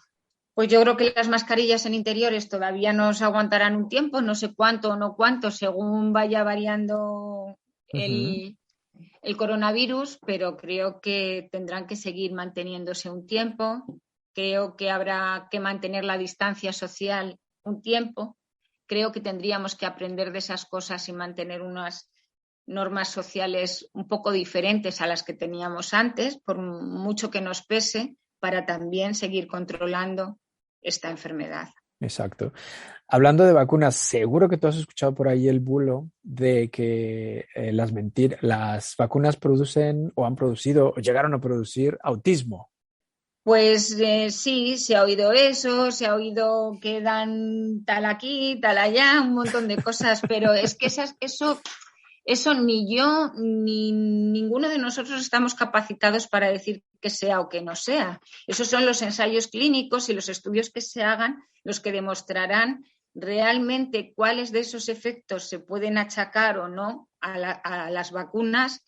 Pues yo creo que las mascarillas en interiores todavía nos aguantarán un tiempo, no sé cuánto o no cuánto, según vaya variando el coronavirus, pero creo que tendrán que seguir manteniéndose un tiempo. Creo que habrá que mantener la distancia social un tiempo. Creo que tendríamos que aprender de esas cosas y mantener unas normas sociales un poco diferentes a las que teníamos antes, por mucho que nos pese, para también seguir controlando esta enfermedad. Exacto. Hablando de vacunas, seguro que tú has escuchado por ahí el bulo de que las vacunas producen o han producido o llegaron a producir autismo. Pues sí, se ha oído eso, se ha oído que dan tal aquí, tal allá, un montón de cosas, pero es que eso ni yo ni ninguno de nosotros estamos capacitados para decir que sea o que no sea. Esos son los ensayos clínicos y los estudios que se hagan los que demostrarán realmente cuáles de esos efectos se pueden achacar o no a las vacunas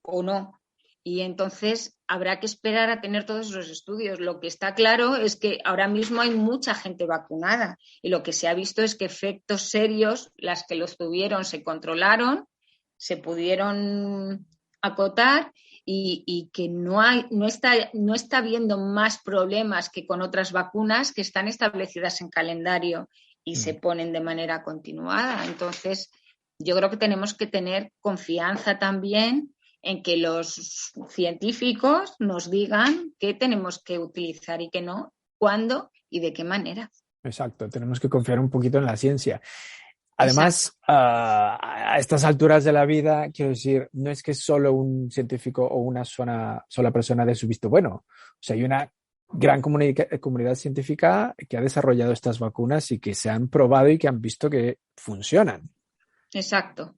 o no. Y entonces habrá que esperar a tener todos esos estudios. Lo que está claro es que ahora mismo hay mucha gente vacunada y lo que se ha visto es que efectos serios, las que los tuvieron, se controlaron, se pudieron acotar y que no está habiendo más problemas que con otras vacunas que están establecidas en calendario y se ponen de manera continuada. Entonces, yo creo que tenemos que tener confianza también en que los científicos nos digan qué tenemos que utilizar y qué no, cuándo y de qué manera. Exacto, tenemos que confiar un poquito en la ciencia. Además, a estas alturas de la vida, quiero decir, no es que solo un científico o una sola persona dé su visto bueno. O sea, hay una gran comunidad científica que ha desarrollado estas vacunas y que se han probado y que han visto que funcionan. Exacto.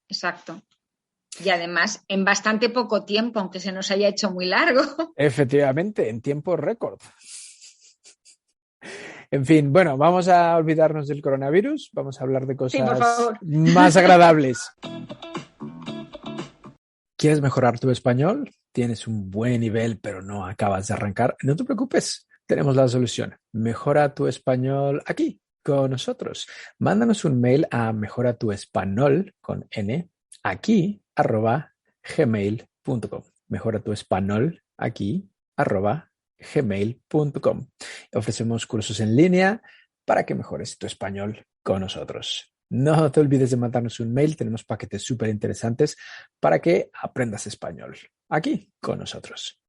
Exacto. Y además, en bastante poco tiempo, aunque se nos haya hecho muy largo. Efectivamente, en tiempo récord. En fin, bueno, vamos a olvidarnos del coronavirus, vamos a hablar de cosas más agradables. ¿Quieres mejorar tu español? ¿Tienes un buen nivel pero no acabas de arrancar? No te preocupes, tenemos la solución. Mejora tu español aquí, con nosotros. Mándanos un mail a mejoratuespanol, con n, aquí, @gmail.com. Mejora tu español aquí, @gmail.com. Ofrecemos cursos en línea para que mejores tu español con nosotros. No te olvides de mandarnos un mail, tenemos paquetes súper interesantes para que aprendas español aquí con nosotros.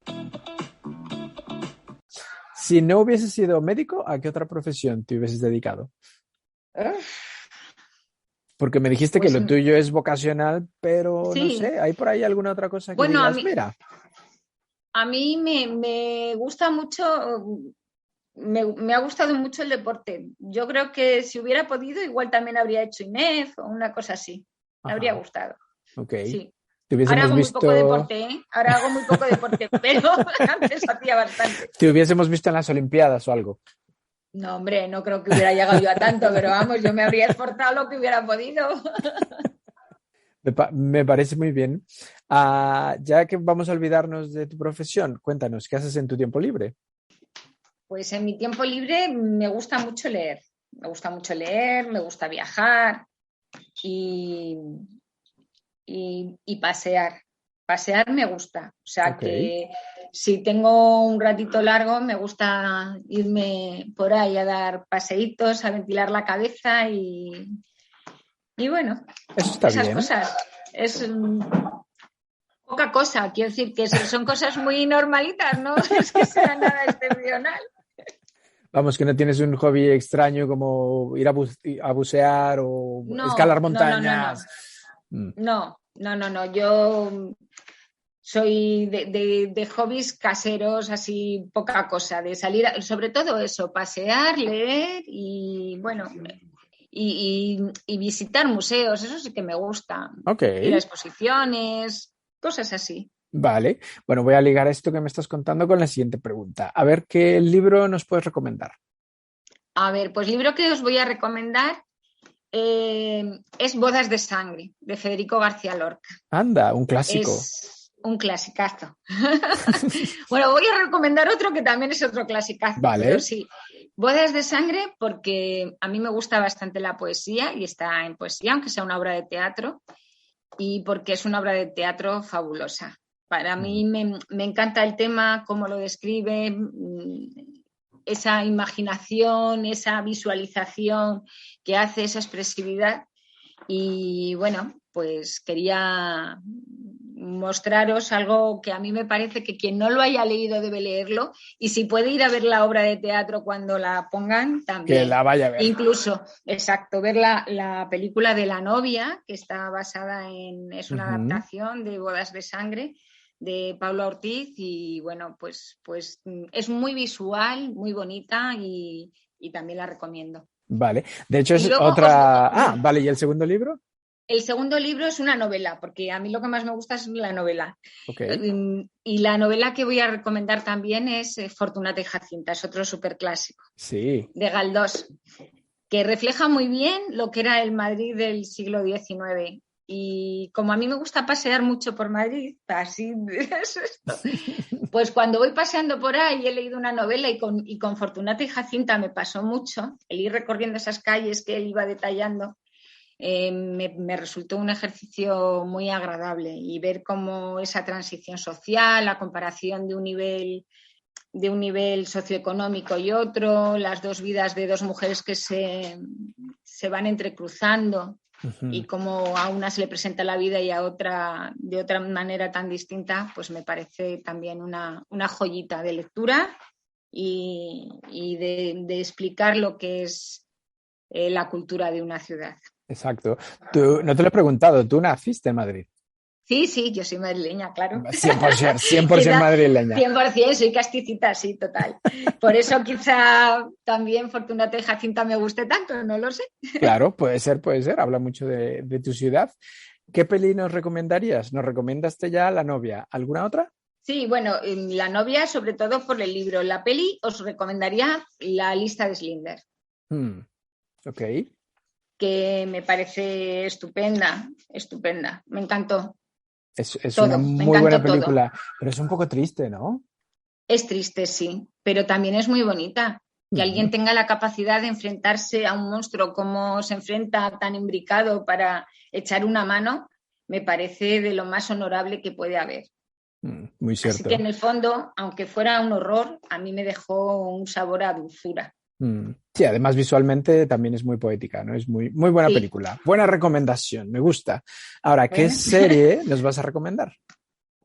Si no hubieses sido médico, ¿a qué otra profesión te hubieses dedicado? Porque me dijiste que lo tuyo es vocacional, pero sí. No sé, ¿hay por ahí alguna otra cosa que digas? Mira. A mí me gusta mucho me ha gustado mucho el deporte. Yo creo que si hubiera podido, igual también habría hecho INEF o una cosa así. Me habría gustado. Ok. Sí. Ahora hago muy poco deporte, ¿eh? Ahora hago muy poco deporte, pero antes hacía bastante. ¿Te hubiésemos visto en las Olimpiadas o algo? No, hombre, no creo que hubiera llegado yo a tanto, pero vamos, yo me habría esforzado lo que hubiera podido. Me parece muy bien. Ya que vamos a olvidarnos de tu profesión, cuéntanos, ¿qué haces en tu tiempo libre? Pues en mi tiempo libre me gusta mucho leer. Me gusta mucho leer, me gusta viajar y pasear. Pasear me gusta. O sea que si tengo un ratito largo, me gusta irme por ahí a dar paseitos, a ventilar la cabeza y bueno, eso está esas bien. Cosas. Es poca cosa, quiero decir que son cosas muy normalitas, no es que sea nada excepcional. Vamos, que no tienes un hobby extraño como ir a bucear o escalar montañas. No. Yo soy de hobbies caseros, así poca cosa, de salir, sobre todo eso, pasear, leer y bueno, y visitar museos, eso sí que me gusta. Ir a exposiciones, cosas así. Vale, bueno, voy a ligar esto que me estás contando con la siguiente pregunta. A ver, ¿qué libro nos puedes recomendar? A ver, pues el libro que os voy a recomendar es Bodas de sangre, de Federico García Lorca. Anda, un clásico. Es un clasicazo. Bueno, voy a recomendar otro que también es otro clasicazo. Vale. Pero sí, Bodas de sangre, porque a mí me gusta bastante la poesía y está en poesía, aunque sea una obra de teatro, y porque es una obra de teatro fabulosa. Para mí me encanta el tema, cómo lo describe, esa imaginación, esa visualización que hace, esa expresividad. Y bueno, pues quería mostraros algo que a mí me parece que quien no lo haya leído debe leerlo, y si puede ir a ver la obra de teatro cuando la pongan, también. Que la vaya a ver. Incluso, exacto, ver la película de La novia, que está basada es una adaptación de Bodas de sangre, de Paula Ortiz, y bueno, pues es muy visual, muy bonita y también la recomiendo. Vale, de hecho es otra... vale, ¿y el segundo libro? El segundo libro es una novela, porque a mí lo que más me gusta es la novela. Okay. Y la novela que voy a recomendar también es Fortunata y Jacinta, es otro superclásico. Sí. De Galdós, que refleja muy bien lo que era el Madrid del siglo XIX. Y como a mí me gusta pasear mucho por Madrid, así es esto, pues cuando voy paseando por ahí he leído una novela y con Fortunata y Jacinta me pasó mucho, el ir recorriendo esas calles que él iba detallando. Me resultó un ejercicio muy agradable y ver cómo esa transición social, la comparación de un nivel socioeconómico y otro, las dos vidas de dos mujeres que se van entrecruzando y cómo a una se le presenta la vida y a otra de otra manera tan distinta, pues me parece también una joyita de lectura y de explicar lo que es la cultura de una ciudad. Exacto. No te lo he preguntado, ¿tú naciste en Madrid? Sí, yo soy madrileña, claro. 100% madrileña. 100%, soy casticita, sí, total. Por eso quizá también Fortunata y Jacinta me guste tanto, no lo sé. Claro, puede ser. Habla mucho de tu ciudad. ¿Qué peli nos recomendarías? ¿Nos recomendaste ya La novia? ¿Alguna otra? Sí, bueno, La novia sobre todo por el libro. La peli os recomendaría La lista de Schindler. Ok. Que me parece estupenda. Me encantó. Es una muy buena película, pero es un poco triste, ¿no? Es triste, sí, pero también es muy bonita. Que alguien tenga la capacidad de enfrentarse a un monstruo como se enfrenta tan imbricado para echar una mano, me parece de lo más honorable que puede haber. Muy cierto. Así que en el fondo, aunque fuera un horror, a mí me dejó un sabor a dulzura. Sí, además visualmente también es muy poética, ¿no? Es muy, muy buena película. Buena recomendación, me gusta. Ahora, ¿qué serie nos vas a recomendar?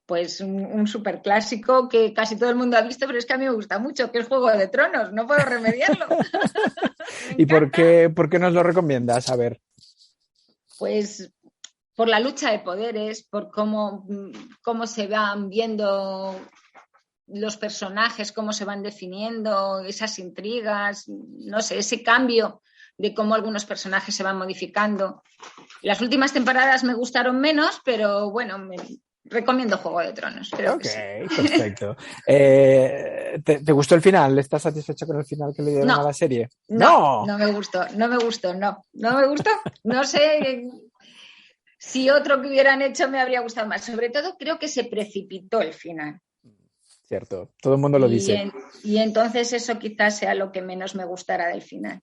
Pues un superclásico que casi todo el mundo ha visto, pero es que a mí me gusta mucho, que es Juego de Tronos, no puedo remediarlo. ¿Y por qué nos lo recomiendas? A ver. Pues por la lucha de poderes, por cómo se van viendo los personajes, cómo se van definiendo, esas intrigas, no sé, ese cambio de cómo algunos personajes se van modificando. Las últimas temporadas me gustaron menos, pero bueno, recomiendo Juego de Tronos. Creo que sí. Perfecto. ¿Te gustó el final? ¿Estás satisfecha con el final que le dieron a la serie? No me gustó. No me gustó. No sé si otro que hubieran hecho me habría gustado más. Sobre todo creo que se precipitó el final. Cierto, todo el mundo lo dice. Y entonces eso quizás sea lo que menos me gustara del final.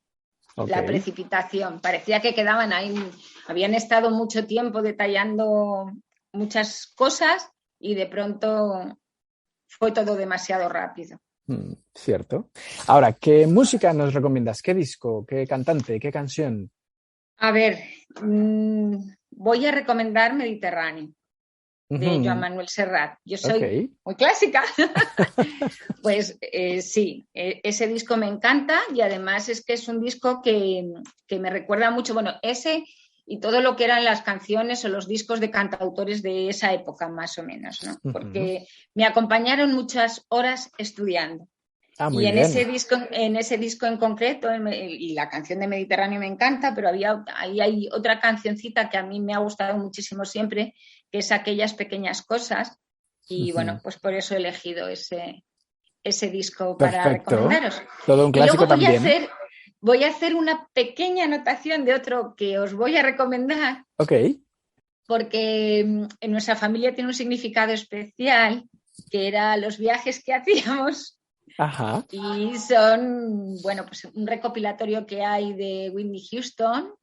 La precipitación. Parecía que quedaban ahí, habían estado mucho tiempo detallando muchas cosas y de pronto fue todo demasiado rápido. Cierto. Ahora, ¿qué música nos recomiendas? ¿Qué disco? ¿Qué cantante? ¿Qué canción? A ver, voy a recomendar Mediterráneo, de Joan Manuel Serrat. Yo soy muy clásica. Pues sí, ese disco me encanta y además es que es un disco que me recuerda mucho, bueno, ese y todo lo que eran las canciones o los discos de cantautores de esa época, más o menos, ¿no? Porque me acompañaron muchas horas estudiando. Y en ese disco en concreto, y la canción de Mediterráneo me encanta, pero ahí hay otra cancioncita que a mí me ha gustado muchísimo siempre, que es Aquellas pequeñas cosas. Y bueno, pues por eso he elegido ese disco para recomendaros. Todo un clásico también. Voy a hacer una pequeña anotación de otro que os voy a recomendar. Porque en nuestra familia tiene un significado especial, que era los viajes que hacíamos. Ajá. Y son, bueno, pues un recopilatorio que hay de Whitney Houston,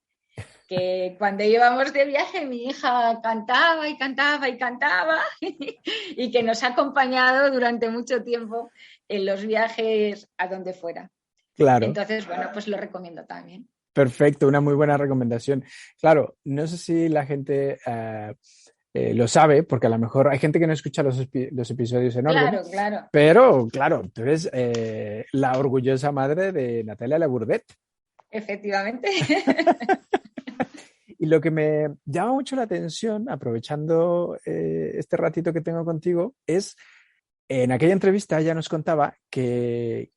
que cuando íbamos de viaje mi hija cantaba y cantaba y cantaba y que nos ha acompañado durante mucho tiempo en los viajes a donde fuera. Claro. Entonces, bueno, pues lo recomiendo también. Perfecto, una muy buena recomendación. Claro, no sé si la gente lo sabe, porque a lo mejor hay gente que no escucha los episodios en orden. Claro. Pero, claro, tú eres la orgullosa madre de Natalia Labourdet. Efectivamente. Y lo que me llama mucho la atención, aprovechando este ratito que tengo contigo, es en aquella entrevista ella nos contaba que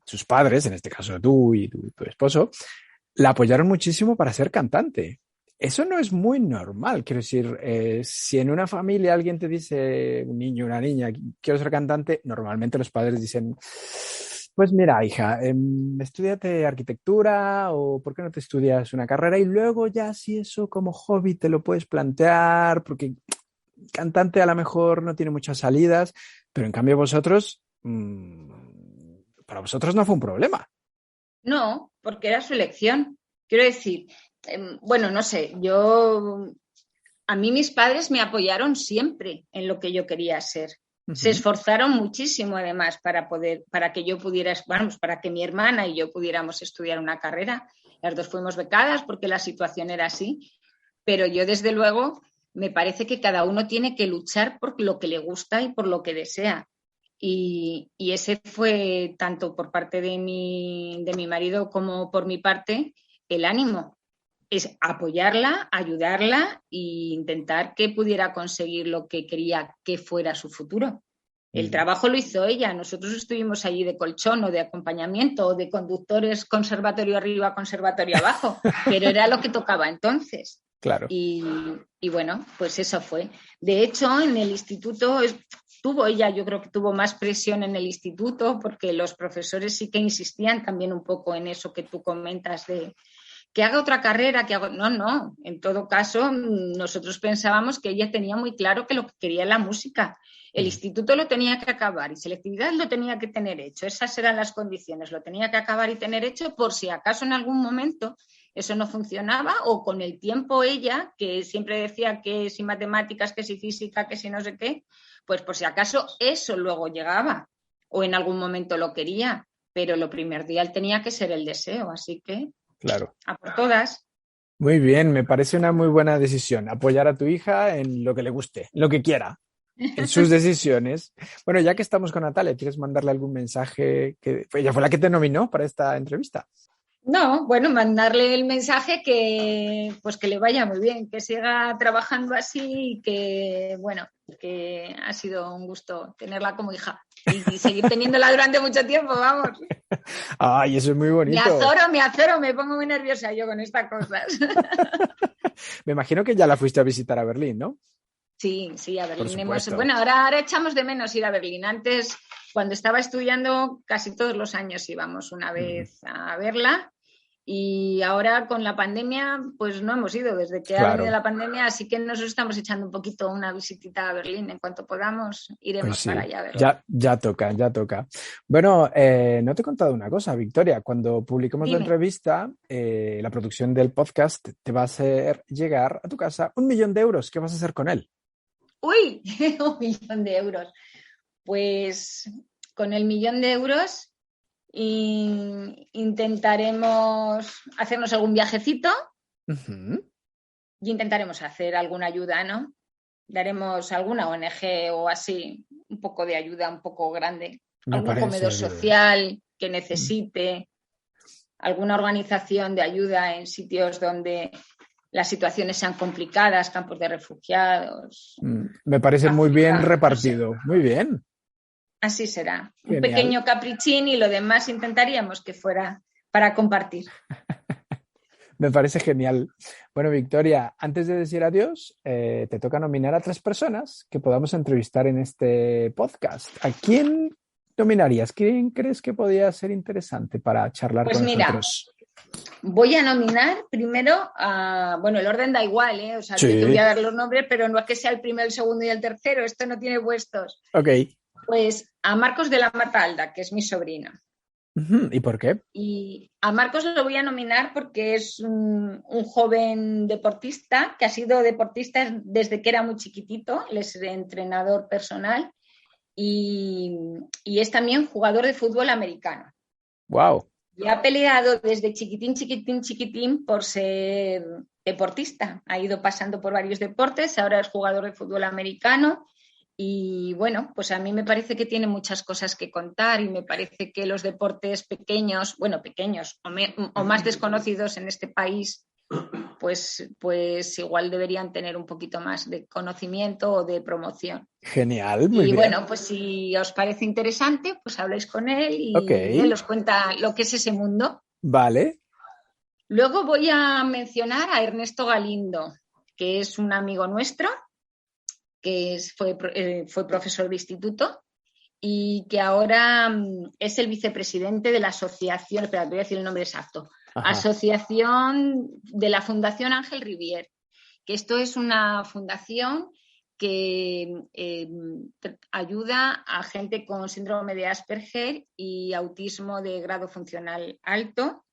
sus padres, en este caso tú y tu esposo, la apoyaron muchísimo para ser cantante. Eso no es muy normal. Quiero decir, si en una familia alguien te dice, un niño, una niña, quiero ser cantante, normalmente los padres dicen, pues mira, hija, estúdiate arquitectura o ¿por qué no te estudias una carrera? Y luego ya si eso como hobby te lo puedes plantear, porque cantante a lo mejor no tiene muchas salidas, pero en cambio vosotros, para vosotros no fue un problema. No, porque era su elección. Quiero decir, bueno, no sé, a mí mis padres me apoyaron siempre en lo que yo quería ser. Se esforzaron muchísimo además para que yo pudiera, vamos, para que mi hermana y yo pudiéramos estudiar una carrera. Las dos fuimos becadas porque la situación era así, pero yo desde luego me parece que cada uno tiene que luchar por lo que le gusta y por lo que desea. Y ese fue tanto por parte de mi marido como por mi parte el ánimo. Es apoyarla, ayudarla e intentar que pudiera conseguir lo que quería que fuera su futuro. El trabajo lo hizo ella. Nosotros estuvimos allí de colchón o de acompañamiento o de conductores conservatorio arriba, conservatorio abajo, pero era lo que tocaba entonces. Claro. Y bueno, pues eso fue. De hecho, en el instituto yo creo que tuvo más presión en el instituto porque los profesores sí que insistían también un poco en eso que tú comentas de que haga otra carrera, No. En todo caso, nosotros pensábamos que ella tenía muy claro que lo que quería era la música. El instituto lo tenía que acabar y selectividad lo tenía que tener hecho. Esas eran las condiciones. Lo tenía que acabar y tener hecho por si acaso en algún momento eso no funcionaba o con el tiempo ella, que siempre decía que si matemáticas, que si física, que si no sé qué, pues por si acaso eso luego llegaba o en algún momento lo quería. Pero lo primordial tenía que ser el deseo. Así que claro. A por todas. Muy bien, me parece una muy buena decisión. Apoyar a tu hija en lo que le guste, lo que quiera, en sus decisiones. Bueno, ya que estamos con Natalia, ¿quieres mandarle algún mensaje? Ella fue la que te nominó para esta entrevista. No, bueno, mandarle el mensaje que le vaya muy bien, que siga trabajando así y que ha sido un gusto tenerla como hija. y seguir teniéndola durante mucho tiempo, vamos. Ay, eso es muy bonito. Me azoro, me pongo muy nerviosa yo con estas cosas. Me imagino que ya la fuiste a visitar a Berlín, ¿no? Sí, a Berlín bueno, ahora echamos de menos ir a Berlín. Antes, cuando estaba estudiando, casi todos los años íbamos una vez a verla. Y ahora con la pandemia, pues no hemos ido desde que ha venido la pandemia, así que nos estamos echando un poquito una visitita a Berlín. En cuanto podamos, iremos pues sí, para allá a verla. Ya toca. Bueno, no te he contado una cosa, Victoria. Cuando publiquemos la entrevista, la producción del podcast te va a hacer llegar a tu casa 1 millón de euros. ¿Qué vas a hacer con él? ¡Uy! 1 millón de euros. Pues con el 1 millón de euros intentaremos hacernos algún viajecito y intentaremos hacer alguna ayuda, ¿no? Daremos alguna ONG o así, un poco de ayuda, un poco grande. Algún comedor social que necesite, alguna organización de ayuda en sitios donde las situaciones sean complicadas, campos de refugiados. Me parece muy bien repartido. No sé. Muy bien. Así será. Genial. Un pequeño caprichín y lo demás intentaríamos que fuera para compartir. Me parece genial. Bueno, Victoria, antes de decir adiós, te toca nominar a 3 personas que podamos entrevistar en este podcast. ¿A quién nominarías? ¿Quién crees que podría ser interesante para charlar con nosotros? Voy a nominar primero a... Bueno, el orden da igual, ¿eh? O sea, sí. Te voy a dar los nombres, pero no es que sea el primero, el segundo y el tercero. Esto no tiene puestos. Ok. Pues a Marcos de la Matalda, que es mi sobrino. ¿Y por qué? Y a Marcos lo voy a nominar porque es un joven deportista que ha sido deportista desde que era muy chiquitito. Él es entrenador personal y es también jugador de fútbol americano. ¡Wow! Y ha peleado desde chiquitín por ser deportista. Ha ido pasando por varios deportes, ahora es jugador de fútbol americano. Y bueno, pues a mí me parece que tiene muchas cosas que contar y me parece que los deportes pequeños o más desconocidos en este país, pues igual deberían tener un poquito más de conocimiento o de promoción. Genial, muy bien. Y bueno, pues si os parece interesante, pues habláis con él y él os cuenta lo que es ese mundo. Vale. Luego voy a mencionar a Ernesto Galindo, que es un amigo nuestro, que fue profesor de instituto y que ahora es el vicepresidente de la asociación, espera, te voy a decir el nombre exacto, Asociación de la Fundación Ángel Rivier, que esto es una fundación que ayuda a gente con síndrome de Asperger y autismo de grado funcional alto.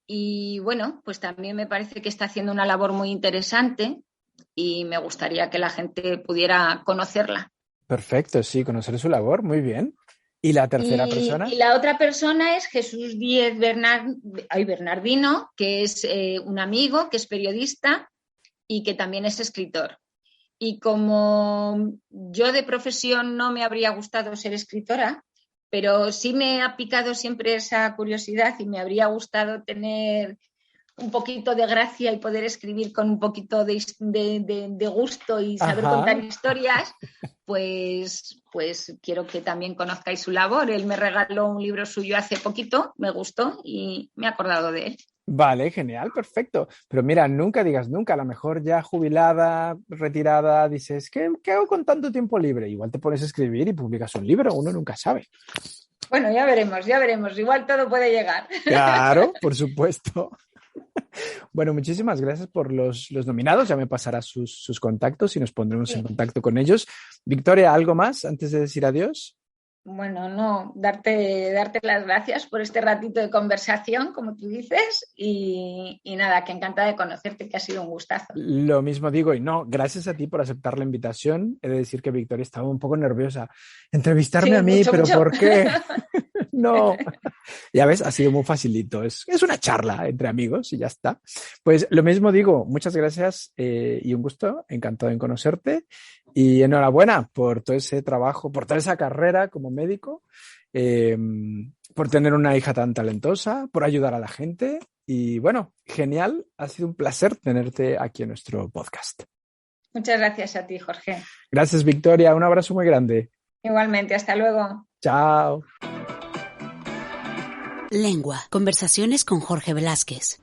Y bueno, pues también me parece que está haciendo una labor muy interesante y me gustaría que la gente pudiera conocerla. Perfecto, sí, conocer su labor, muy bien. ¿Y la tercera persona? Y la otra persona es Jesús Díez Bernardino, que es un amigo, que es periodista y que también es escritor. Y como yo de profesión no me habría gustado ser escritora, pero sí me ha picado siempre esa curiosidad y me habría gustado tener un poquito de gracia y poder escribir con un poquito de gusto y saber contar historias, pues quiero que también conozcáis su labor. Él me regaló un libro suyo hace poquito, me gustó y me he acordado de él. Vale, genial, perfecto. Pero mira, nunca digas nunca, a lo mejor ya jubilada, retirada, dices, ¿qué hago con tanto tiempo libre? Igual te pones a escribir y publicas un libro, uno nunca sabe. Bueno, ya veremos, igual todo puede llegar. Claro, por supuesto. Bueno, muchísimas gracias por los nominados. Ya me pasarás sus contactos y nos pondremos en contacto con ellos. Victoria, ¿algo más antes de decir adiós? Bueno, no, darte las gracias por este ratito de conversación, como tú dices, y nada, que encantada de conocerte, que ha sido un gustazo. Lo mismo digo, y no, gracias a ti por aceptar la invitación. He de decir que Victoria estaba un poco nerviosa. Entrevistarme a mí, mucho, pero mucho. ¿Por qué? No, ya ves, ha sido muy facilito. Es una charla entre amigos y ya está. Pues lo mismo digo, muchas gracias y un gusto, encantado en conocerte y enhorabuena por todo ese trabajo, por toda esa carrera como médico, por tener una hija tan talentosa, por ayudar a la gente y bueno, genial, ha sido un placer tenerte aquí en nuestro podcast. Muchas gracias a ti, Jorge. Gracias, Victoria, un abrazo muy grande. Igualmente, hasta luego. Chao. Lengua. Conversaciones con Jorge Velázquez.